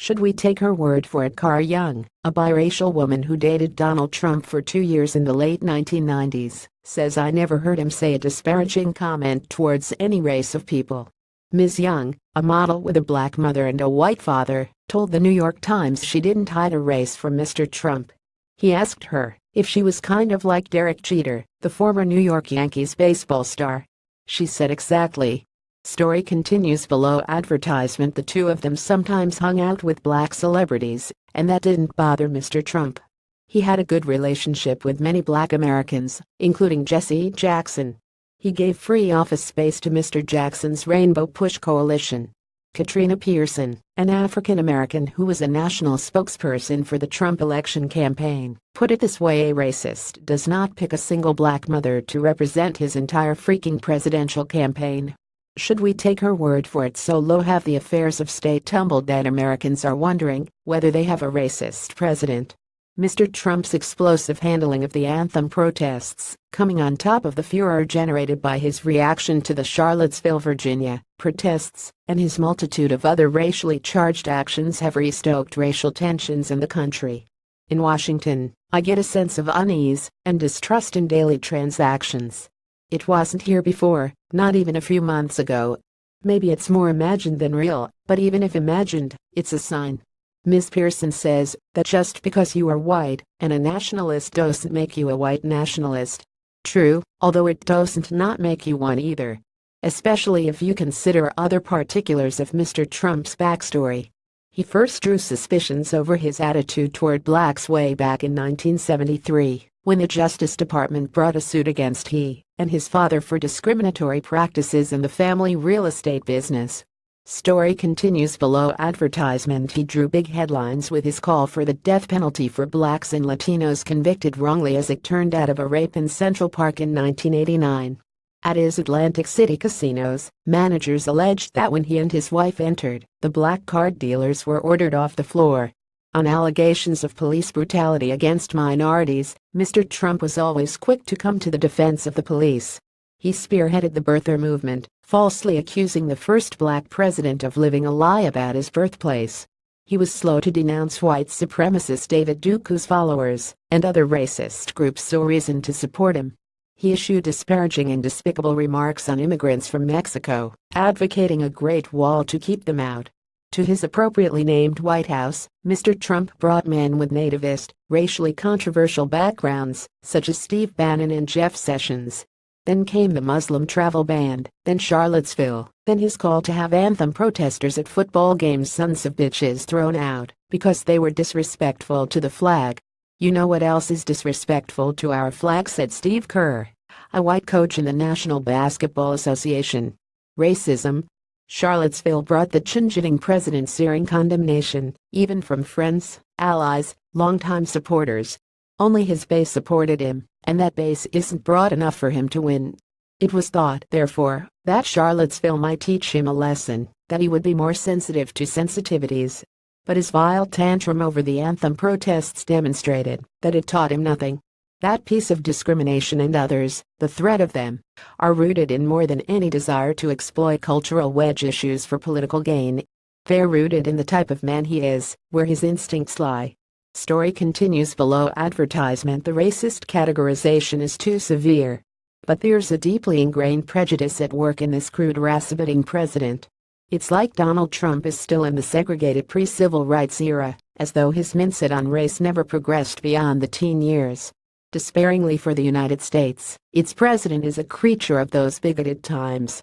Should we take her word for it? Cara Young, a biracial woman who dated Donald Trump for 2 years in the late 1990s, says I never heard him say a disparaging comment towards any race of people. Ms. Young, a model with a black mother and a white father, told the New York Times she didn't hide her race from Mr. Trump. He asked her if she was kind of like Derek Jeter, the former New York Yankees baseball star. She said exactly. Story continues below. Advertisement. The two of them sometimes hung out with black celebrities, and that didn't bother Mr. Trump. He had a good relationship with many black Americans, including Jesse Jackson. He gave free office space to Mr. Jackson's Rainbow Push Coalition. Katrina Pearson, an African-American who was a national spokesperson for the Trump election campaign, put it this way: a racist does not pick a single black mother to represent his entire freaking presidential campaign. Should we take her word for it? So low have the affairs of state tumbled that Americans are wondering whether they have a racist president. Mr. Trump's explosive handling of the anthem protests, coming on top of the furor generated by his reaction to the Charlottesville, Virginia, protests, and his multitude of other racially charged actions have restoked racial tensions in the country. In Washington, I get a sense of unease and distrust in daily transactions. It wasn't here before, not even a few months ago. Maybe it's more imagined than real, but even if imagined, it's a sign. Ms. Pearson says that just because you are white and a nationalist doesn't make you a white nationalist. True, although it doesn't not make you one either. Especially if you consider other particulars of Mr. Trump's backstory. He first drew suspicions over his attitude toward blacks way back in 1973, when the Justice Department brought a suit against he and his father for discriminatory practices in the family real estate business. Story continues below. Advertisement. He drew big headlines with his call for the death penalty for blacks and Latinos convicted wrongly, as it turned out, of a rape in Central Park in 1989. At his Atlantic City casinos, managers alleged that when he and his wife entered, the black card dealers were ordered off the floor. On allegations of police brutality against minorities, Mr. Trump was always quick to come to the defense of the police. He spearheaded the birther movement, falsely accusing the first black president of living a lie about his birthplace. He was slow to denounce white supremacist David Duke, whose followers and other racist groups saw reason to support him. He issued disparaging and despicable remarks on immigrants from Mexico, advocating a Great Wall to keep them out. To his appropriately named White House, Mr. Trump brought men with nativist, racially controversial backgrounds, such as Steve Bannon and Jeff Sessions. Then came the Muslim travel ban, then Charlottesville, then his call to have anthem protesters at football games sons of bitches thrown out because they were disrespectful to the flag. You know what else is disrespectful to our flag, said Steve Kerr, a white coach in the National Basketball Association. Racism. Charlottesville brought the chin-jitting president searing condemnation, even from friends, allies, longtime supporters. Only his base supported him, and that base isn't broad enough for him to win. It was thought, therefore, that Charlottesville might teach him a lesson, that he would be more sensitive to sensitivities. But his vile tantrum over the anthem protests demonstrated that it taught him nothing. That piece of discrimination and others, the threat of them, are rooted in more than any desire to exploit cultural wedge issues for political gain. They're rooted in the type of man he is, where his instincts lie. Story continues below. Advertisement. The racist categorization is too severe. But there's a deeply ingrained prejudice at work in this crude race-baiting president. It's like Donald Trump is still in the segregated pre-civil rights era, as though his mindset on race never progressed beyond the teen years. Despairingly for the United States, its president is a creature of those bigoted times.